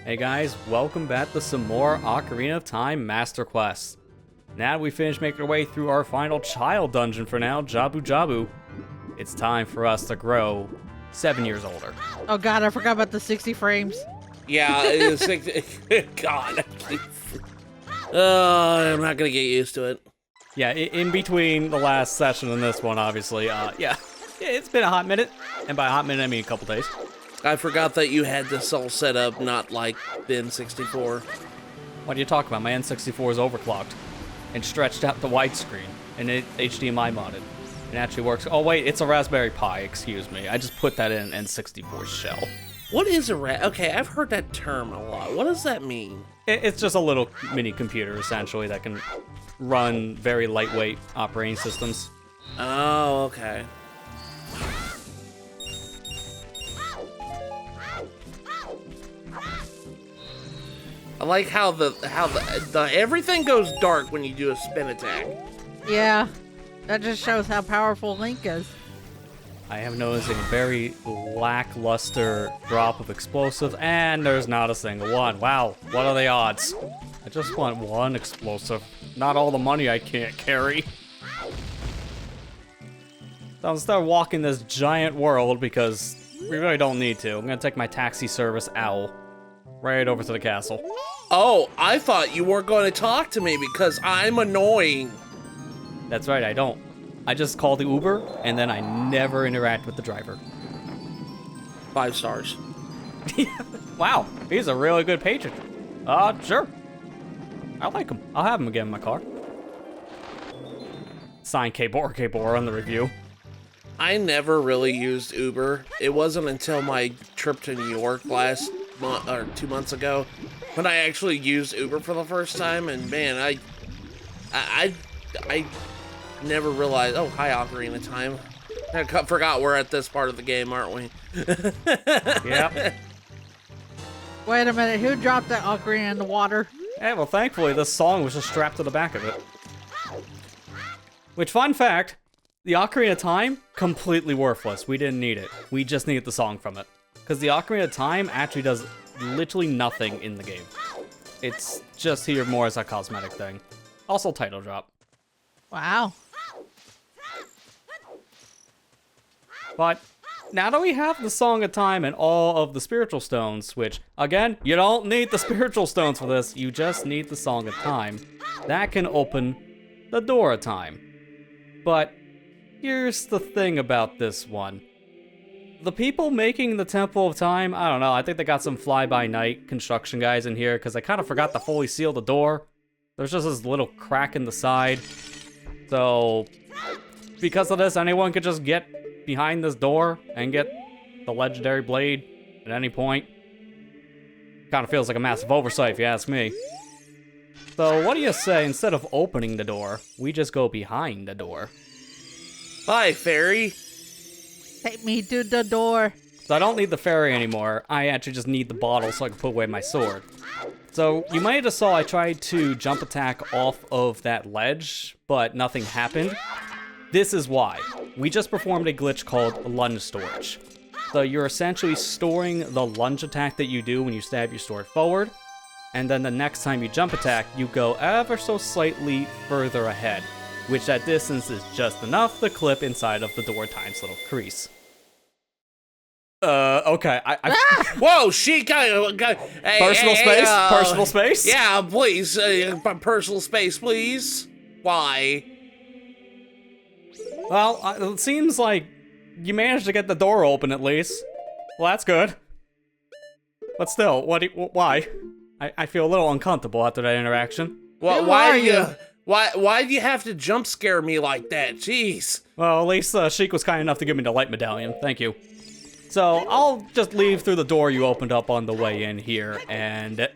Hey guys, welcome back to some more Ocarina of Time Master Quest. Now that we finished making our way through our final child dungeon for now, Jabu Jabu, it's time for us to grow 7 years older. Oh god, I forgot about the 60 frames. Yeah, it's God. I'm not gonna get used to it. Yeah, in between the last session and this one, obviously, yeah, it's been a hot minute. And by a hot minute, I mean a couple days. I forgot that you had this all set up, not like the N64. What are you talking about? My N64 is overclocked and stretched out the widescreen and it HDMI modded. It actually works. Oh wait, it's a Raspberry Pi, excuse me. I just put that in N64's shell. What is a Okay, I've heard that term a lot. What does that mean? It's just a little mini computer, essentially, that can run very lightweight operating systems. Oh, okay. I like how the everything goes dark when you do a spin attack. Yeah, that just shows how powerful Link is. I am noticing a very lackluster drop of explosives, and there's not a single one. Wow, what are the odds? I just want one explosive, not all the money I can't carry. So I'm start walking this giant world because we really don't need to. I'm gonna take my taxi service owl right over to the castle. Oh, I thought you weren't going to talk to me because I'm annoying. That's right, I don't. I just call the Uber, and then I never interact with the driver. 5 stars. Wow, he's a really good patron. Sure. I like him. I'll have him again in my car. Sign K-Bor on the review. I never really used Uber. It wasn't until my trip to New York last month or 2 months ago when I actually used Uber for the first time, and man, I never realized. Oh, hi, Ocarina of Time. I forgot we're at this part of the game, aren't we? Yep. Wait a minute, who dropped that Ocarina in the water? Hey, well, thankfully, this song was just strapped to the back of it. Which, fun fact, the Ocarina of Time, completely worthless. We didn't need it. We just needed the song from it. Because the Ocarina of Time actually does literally nothing in the game. It's just here more as a cosmetic thing. Also, title drop. Wow. But now that we have the Song of Time and all of the spiritual stones, which, again, you don't need the spiritual stones for this, you just need the Song of Time, that can open the door of time. But here's the thing about this one. The people making the Temple of Time, I don't know, I think they got some fly-by-night construction guys in here, because I kind of forgot to fully seal the door. There's just this little crack in the side. So, because of this, anyone could just get behind this door and get the legendary blade at any point. Kind of feels like a massive oversight, if you ask me. So, what do you say, instead of opening the door, we just go behind the door? Hi, fairy. Take me to the door. So I don't need the fairy anymore. I actually just need the bottle so I can put away my sword. So you might have saw I tried to jump attack off of that ledge, but nothing happened. This is why. We just performed a glitch called lunge storage. So you're essentially storing the lunge attack that you do when you stab your sword forward, and then the next time you jump attack, you go ever so slightly further ahead, which that distance is just enough to clip inside of the door time's little crease. Okay, Whoa, she got hey, personal space? Personal space? Yeah, please, personal space, please. Why? Well, it seems like you managed to get the door open at least. Well, that's good. But still, why? I feel a little uncomfortable after that interaction. Well, Who why are do you? you? Why do you have to jump scare me like that? Jeez. Well, at least Sheik was kind enough to give me the light medallion. Thank you. So, I'll just leave through the door you opened up on the way in here, and...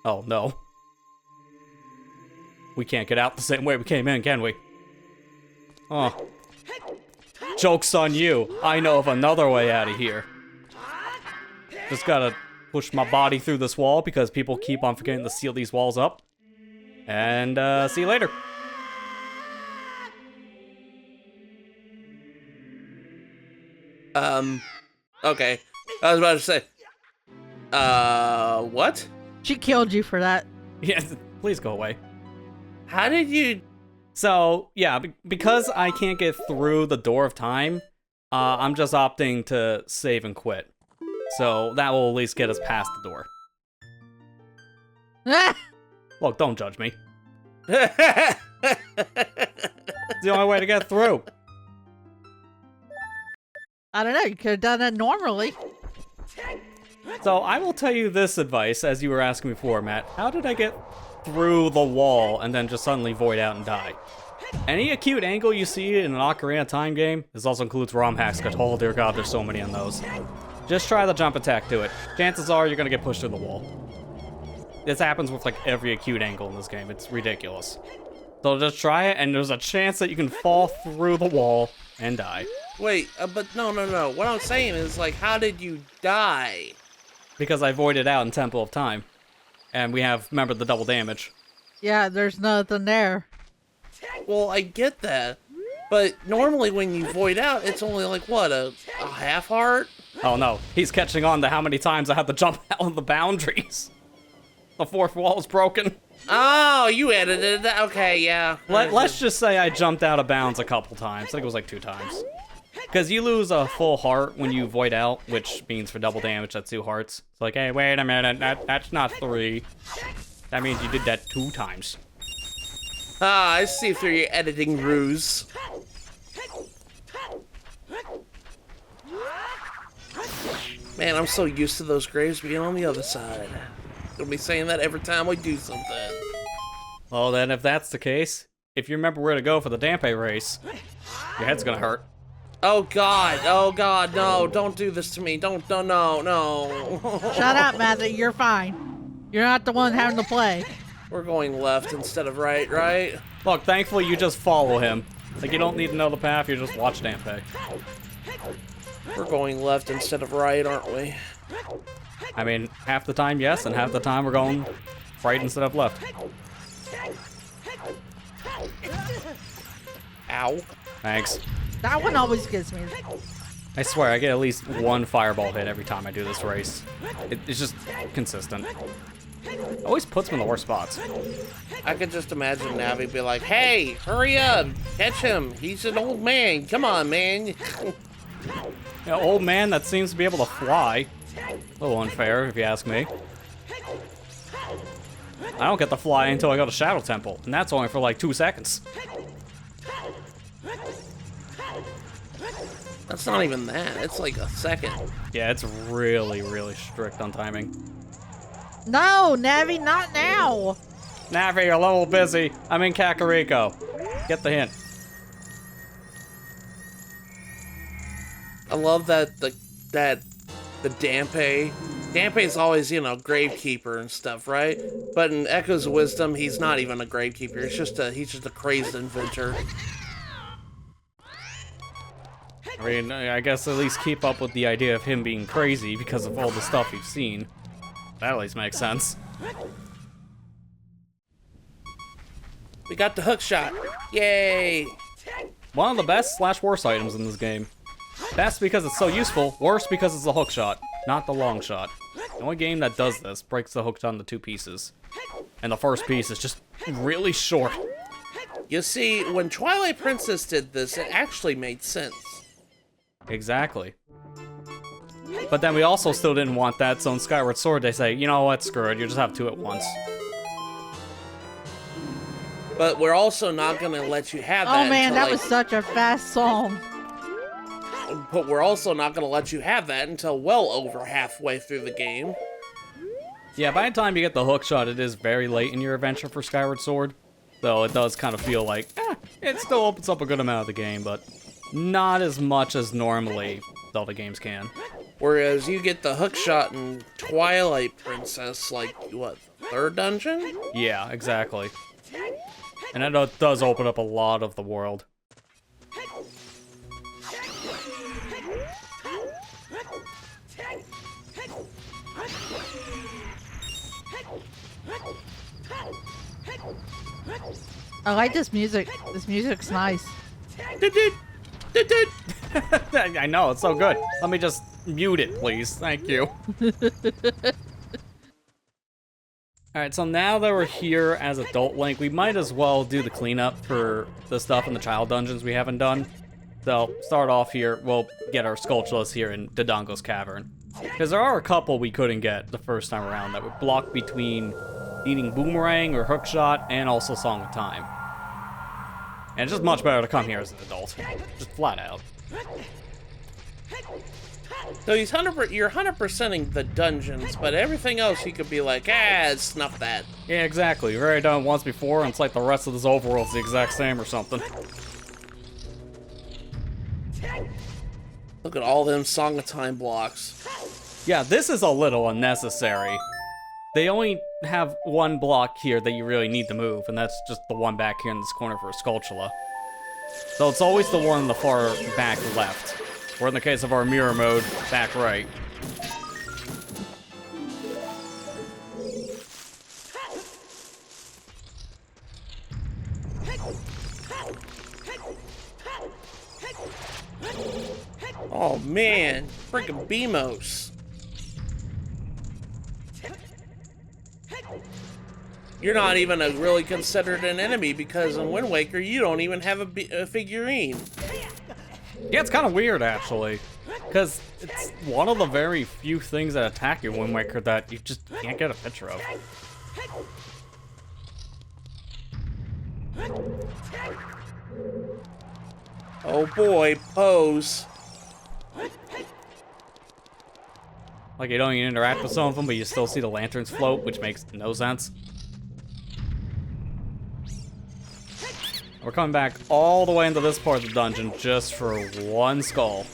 Oh, no. We can't get out the same way we came in, can we? Oh. Joke's on you. I know of another way out of here. Just gotta push my body through this wall because people keep on forgetting to seal these walls up. And, see you later. Okay. I was about to say. What? She killed you for that. Yes, please go away. How did you... So, yeah, because I can't get through the door of time, I'm just opting to save and quit. So that will at least get us past the door. Look, don't judge me. It's the only way to get through. I don't know, you could have done it normally. So I will tell you this advice, as you were asking before, Matt. How did I get through the wall and then just suddenly void out and die? Any acute angle you see in an Ocarina of Time game, this also includes ROM hacks, because oh dear god, there's so many on those. Just try the jump attack to it. Chances are you're gonna get pushed through the wall. This happens with like every acute angle in this game. It's ridiculous. So just try it, and there's a chance that you can fall through the wall and die. Wait, but no. What I'm saying is, like, how did you die? Because I voided out in Temple of Time. And we have, remember, the double damage. Yeah, there's nothing there. Well, I get that. But normally when you void out, it's only like, what, a half heart? Oh no, he's catching on to how many times I have to jump out of the boundaries. The fourth wall is broken. Oh, you edited that? Okay, yeah. Let's just say I jumped out of bounds a couple times. I think it was like 2 times. Because you lose a full heart when you void out, which means for double damage, that's 2 hearts. It's like, hey, wait a minute, that's not 3. That means you did that 2 times. Ah, I see through your editing ruse. Man, I'm so used to those graves being on the other side. You'll be saying that every time we do something. Well then, if that's the case, if you remember where to go for the Dampe race, your head's gonna hurt. Oh god, no, don't do this to me. No. Shut up, Matthew, you're fine. You're not the one having to play. We're going left instead of right, right? Look, thankfully you just follow him. Like, you don't need to know the path, you just watch Dampe. We're going left instead of right, aren't we? I mean, half the time yes, and half the time we're going right instead of left. Ow. Thanks. That one always gets me. I swear, I get at least 1 fireball hit every time I do this race. It's just consistent. Always puts me in the worst spots. I could just imagine Navi be like, hey, hurry up, catch him. He's an old man. Come on, man. An old man that seems to be able to fly. A little unfair, if you ask me. I don't get to fly until I go to Shadow Temple, and that's only for like 2 seconds. That's not even that. It's like a second. Yeah, it's really, really strict on timing. No, Navi, not now. Navi, you're a little busy. I'm in Kakariko. Get the hint. I love that the Dampe's always, you know, gravekeeper and stuff, right? But in Echo's Wisdom, he's not even a gravekeeper. He's just a crazed inventor. I mean, I guess at least keep up with the idea of him being crazy because of all the stuff you've seen. That at least makes sense. We got the hook shot. Yay! One of the best / worst items in this game. Best because it's so useful, worst because it's a hook shot, not the long shot. The only game that does this breaks the hook shot into 2 pieces. And the first piece is just really short. You see, when Twilight Princess did this, it actually made sense. Exactly. But then we also still didn't want that, so in Skyward Sword they say, you know what, screw it, you just have 2 at once. But we're also not gonna let you have that. Oh man, until, that like, was such a fast song. But we're also not gonna let you have that until well over halfway through the game. Yeah, by the time you get the hook shot, it is very late in your adventure for Skyward Sword. So it does kind of feel like, it still opens up a good amount of the game, but not as much as normally Zelda games can. Whereas you get the hook shot in Twilight Princess, like, what, 3rd dungeon? Yeah, exactly. And it does open up a lot of the world. I like this music. This music's nice. I know, it's so good. Let me just mute it, please. Thank you. Alright, so now that we're here as adult Link, we might as well do the cleanup for the stuff in the child dungeons we haven't done. So, start off here, we'll get our Skulltulas here in Dodongo's Cavern. Because there are a couple we couldn't get the first time around that would block between needing Boomerang or Hookshot and also Song of Time. And it's just much better to come here as an adult. Just flat out. So you're 100%ing the dungeons, but everything else you could be like, snuff that. Yeah, exactly. You've already done it once before, and it's like the rest of this overworld's the exact same or something. Look at all them Song of Time blocks. Yeah, this is a little unnecessary. They only have one block here that you really need to move, and that's just the one back here in this corner for a Skulltula. So it's always the one in the far back left, or in the case of our mirror mode, back right. Oh man, freaking Beamos. You're not even really considered an enemy because in Wind Waker you don't even have a figurine. Yeah, it's kind of weird actually, because it's one of the very few things that attack you in Wind Waker that you just can't get a picture of. Oh boy, pose. Like, you don't even interact with some of them, but you still see the lanterns float, which makes no sense. We're coming back all the way into this part of the dungeon just for one skull.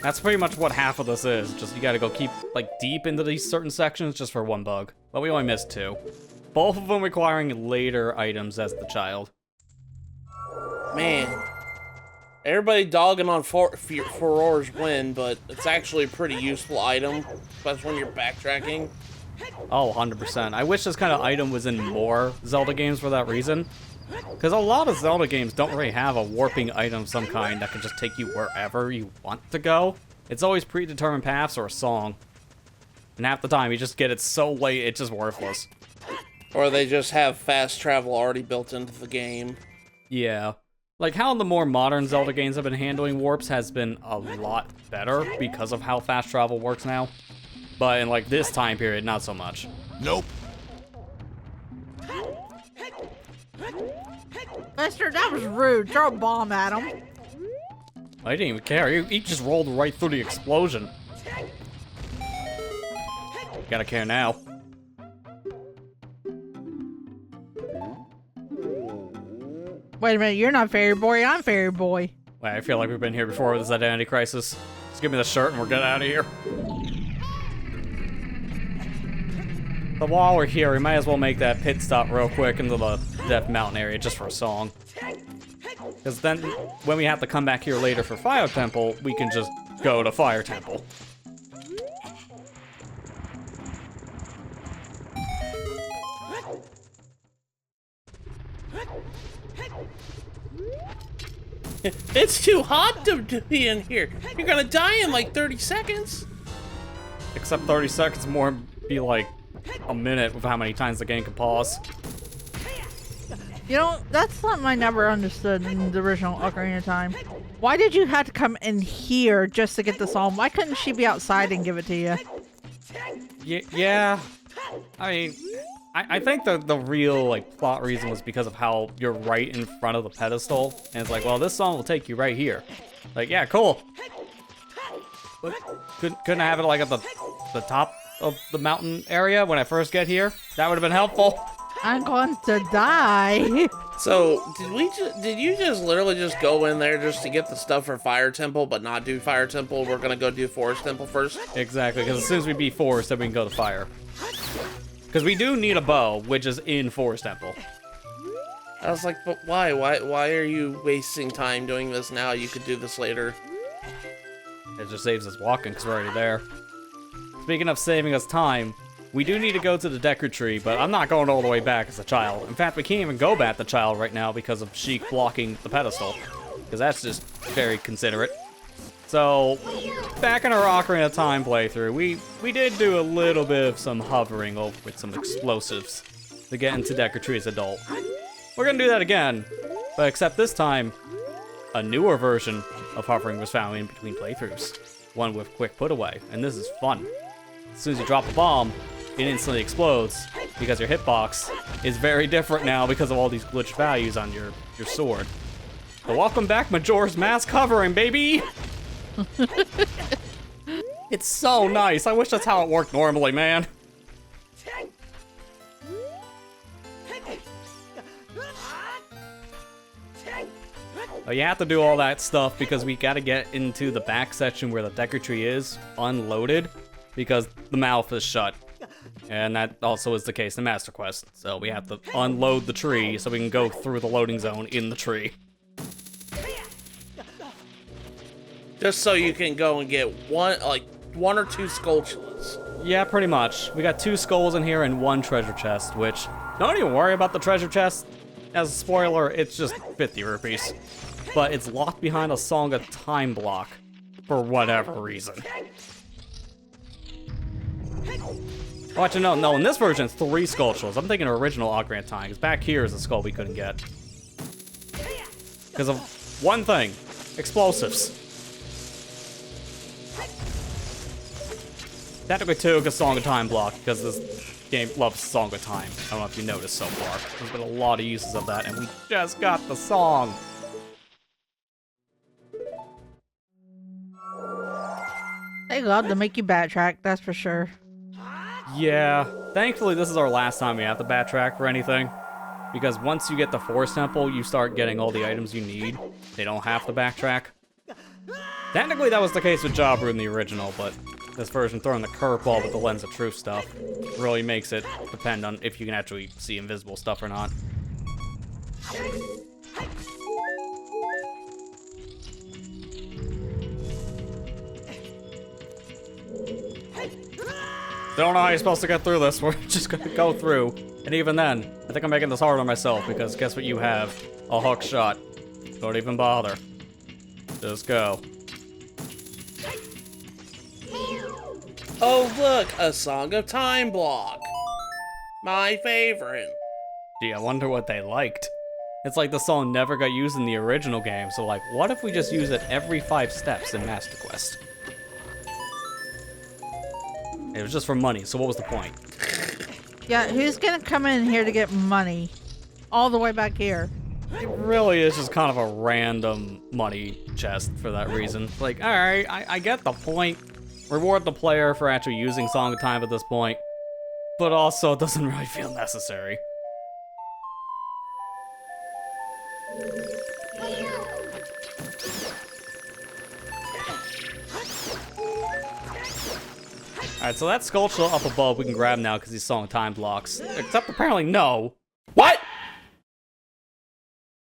That's pretty much what half of this is. Just you gotta go keep, like, deep into these certain sections just for one bug. But we only missed two. Both of them requiring later items as the child. Man. Everybody dogging on Furor's win, but it's actually a pretty useful item, especially when you're backtracking. Oh, 100%. I wish this kind of item was in more Zelda games for that reason. Because a lot of Zelda games don't really have a warping item of some kind that can just take you wherever you want to go. It's always predetermined paths or a song. And half the time, you just get it so late, it's just worthless. Or they just have fast travel already built into the game. Yeah. Like, how the more modern Zelda games have been handling warps has been a lot better because of how fast travel works now. But in, like, this time period, not so much. Nope. Lester, that was rude. Throw a bomb at him. I didn't even care. He just rolled right through the explosion. Gotta care now. Wait a minute, you're not Fairy Boy, I'm Fairy Boy. Wait, I feel like we've been here before with this identity crisis. Just give me the shirt and we're getting out of here. But while we're here, we might as well make that pit stop real quick into the Death Mountain area just for a song. Because then, when we have to come back here later for Fire Temple, we can just go to Fire Temple. It's too hot to be in here. You're gonna die in like 30 seconds. Except 30 seconds more be like a minute with how many times the game can pause. You know, that's something I never understood in the original Ocarina of Time. Why did you have to come in here just to get the song? Why couldn't she be outside and give it to you? Yeah. I mean, I think the real, like, plot reason was because of how you're right in front of the pedestal. And it's like, well, this song will take you right here. Like, yeah, cool. But couldn't I have it, like, at the top of the mountain area when I first get here? That would have been helpful. I'm going to die. So, did you just literally just go in there just to get the stuff for Fire Temple, but not do Fire Temple? We're gonna go do Forest Temple first? Exactly, because as soon as we beat Forest, then we can go to Fire. Because we do need a bow, which is in Forest Temple. I was like, but why? Why are you wasting time doing this now? You could do this later. It just saves us walking, because we're already there. Speaking of saving us time, we do need to go to the Deku Tree, but I'm not going all the way back as a child. In fact, we can't even go back the child right now because of Sheik blocking the pedestal. Because that's just very considerate. So, back in our Ocarina of Time playthrough, we did do a little bit of some hovering with some explosives to get into Deku Tree's adult. We're gonna do that again, but except this time, a newer version of hovering was found in between playthroughs. One with quick put away, and this is fun. As soon as you drop a bomb, it instantly explodes because your hitbox is very different now because of all these glitched values on your sword. So welcome back, Majora's Mask hovering, baby! It's so nice. I wish that's how it worked normally, man. But you have to do all that stuff because we gotta get into the back section where the Deku Tree is unloaded because the mouth is shut. And that also is the case in Master Quest. So we have to unload the tree so we can go through the loading zone in the tree. Just so you can go and get one or two sculptures. Yeah, pretty much. We got 2 skulls in here and 1 treasure chest, which, don't even worry about the treasure chest. As a spoiler, it's just 50 rupees. But it's locked behind a Song of Time block for whatever reason. Oh, actually, no, in this version, it's 3 sculptures. I'm thinking original Ocarina of Time, because back here is a skull we couldn't get. Because of one thing, explosives. Technically 2, because Song of Time block, because this game loves Song of Time. I don't know if you noticed so far. There's been a lot of uses of that, and we just got the song. They love to make you backtrack, that's for sure. Yeah, thankfully this is our last time we have to backtrack for anything. Because once you get the Forest Temple, you start getting all the items you need. They don't have to backtrack. Technically that was the case with Jabru in the original, but this version throwing the curveball with the Lens of Truth stuff really makes it depend on if you can actually see invisible stuff or not. Don't know how you're supposed to get through this. We're just gonna go through. And even then, I think I'm making this hard on myself because guess what you have? A hook shot. Don't even bother. Just go. Oh look, a Song of Time block. My favorite. Gee, I wonder what they liked. It's like the song never got used in the original game, so like, what if we just use it every 5 steps in Master Quest? It was just for money, so what was the point? Yeah, who's gonna come in here to get money? All the way back here. It really is just kind of a random money chest for that reason. Like, alright, I get the point. Reward the player for actually using Song of Time at this point, but also it doesn't really feel necessary. Alright, so that sculpture up above we can grab now because these Song of Time blocks. Except apparently no. What?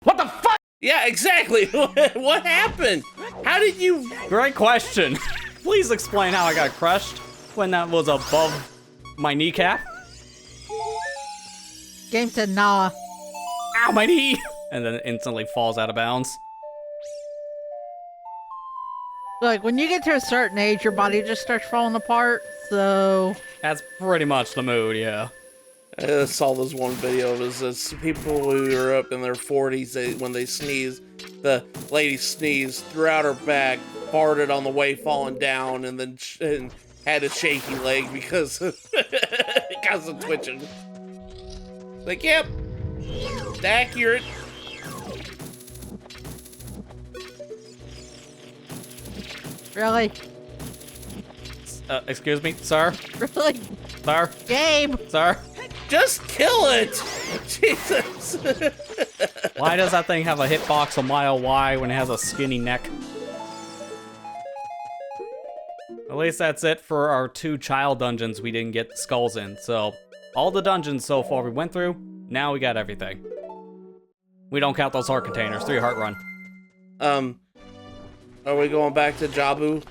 What the fuck? Yeah, exactly. What happened? How did you... Great question. Please explain how I got crushed when that was above my kneecap. Game said nah. Ow, my knee! And then it instantly falls out of bounds. Look, when you get to a certain age, your body just starts falling apart, so... That's pretty much the mood, yeah. I saw this one video of this people who are up in their 40s, when they sneeze, the lady sneezed, threw out her back, farted on the way falling down, and then had a shaky leg because of twitching. Like, yep, accurate. Really? Excuse me, sir? Really? Sir? Game! Sir? Just kill it! Jesus. Why does that thing have a hitbox a mile wide when it has a skinny neck? At least that's it for our 2 child dungeons we didn't get the skulls in. So, all the dungeons so far we went through, now we got everything. We don't count those heart containers, 3 heart run. Are we going back to Jabu?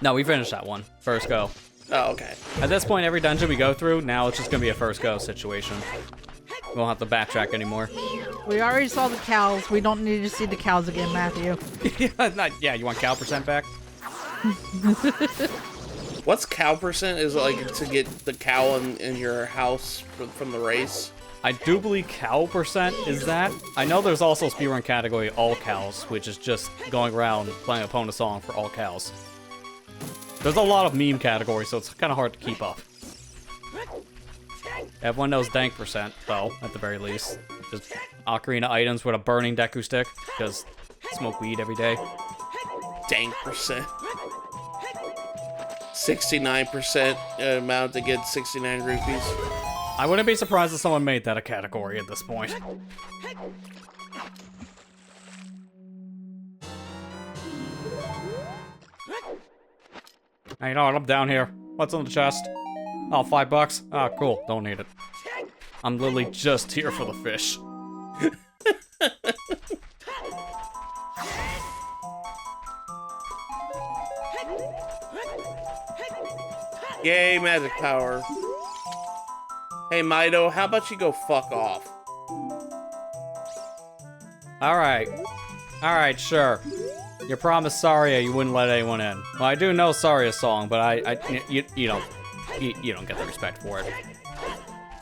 No, we finished that one. First go. Oh, okay. At this point, every dungeon we go through, now it's just gonna be a first go situation. We won't have to backtrack anymore. We already saw the cows. We don't need to see the cows again, Matthew. Yeah, you want cow percent back? What's cow percent? Is it like to get the cow in your house from the race? I do believe cow percent is that. I know there's also a speedrun category, all cows, which is just going around playing opponent song for all cows. There's a lot of meme categories, so it's kind of hard to keep up. Everyone knows dank percent, though, at the very least. Just Ocarina items with a burning Deku stick, because smoke weed every day. Dank percent. 69% amount to get 69 rupees. I wouldn't be surprised if someone made that a category at this point. Hey, you know what? I'm down here. What's in the chest? Oh, $5. Ah, cool. Don't need it. I'm literally just here for the fish. Yay, magic power. Hey, Mido, how about you go fuck off? Alright. Alright, sure. You promised Saria you wouldn't let anyone in. Well, I do know Saria's song, but you don't get the respect for it.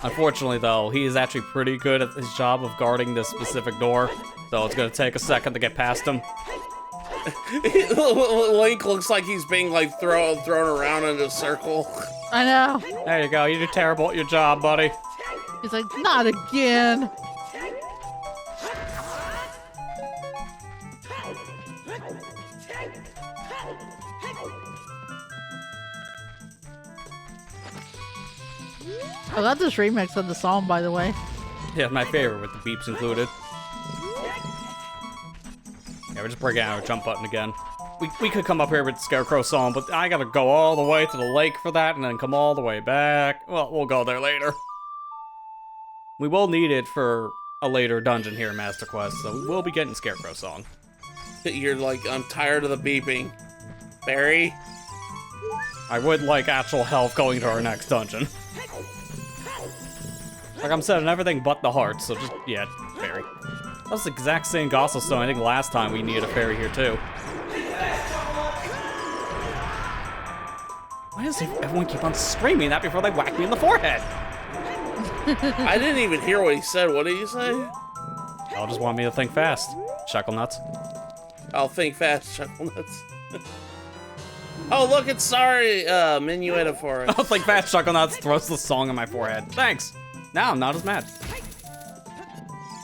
Unfortunately, though, he is actually pretty good at his job of guarding this specific door, so it's gonna take a second to get past him. Link looks like he's being like thrown around in a circle. I know. There you go. You did terrible at your job, buddy. He's like, not again. I love this remix of the song, by the way. Yeah, my favorite with the beeps included. Yeah, we're just breaking out our jump button again. We could come up here with Scarecrow song, but I gotta go all the way to the lake for that and then come all the way back. Well, we'll go there later. We will need it for a later dungeon here in Master Quest, so we will be getting Scarecrow song. You're like, I'm tired of the beeping. Barry? I would like actual health going to our next dungeon. Like I'm setting everything but the hearts, so just, yeah, fairy. That was the exact same Gossel Stone. I think last time we needed a fairy here too. Why does everyone keep on screaming that before they whack me in the forehead? I didn't even hear what he said. What did he say? Y'all just want me to think fast. Chuckle nuts. I'll think fast, chuckle nuts. Oh, look, it's sorry, Minuetta for us. I'll think fast, chuckle nuts. Throws the song in my forehead. Thanks. Now I'm not as mad.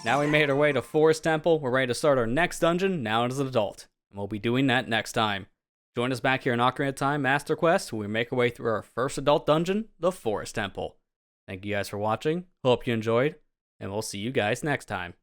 Now we made our way to Forest Temple. We're ready to start our next dungeon, now as an adult. And we'll be doing that next time. Join us back here in Ocarina of Time Master Quest, where we make our way through our first adult dungeon, the Forest Temple. Thank you guys for watching. Hope you enjoyed, and we'll see you guys next time.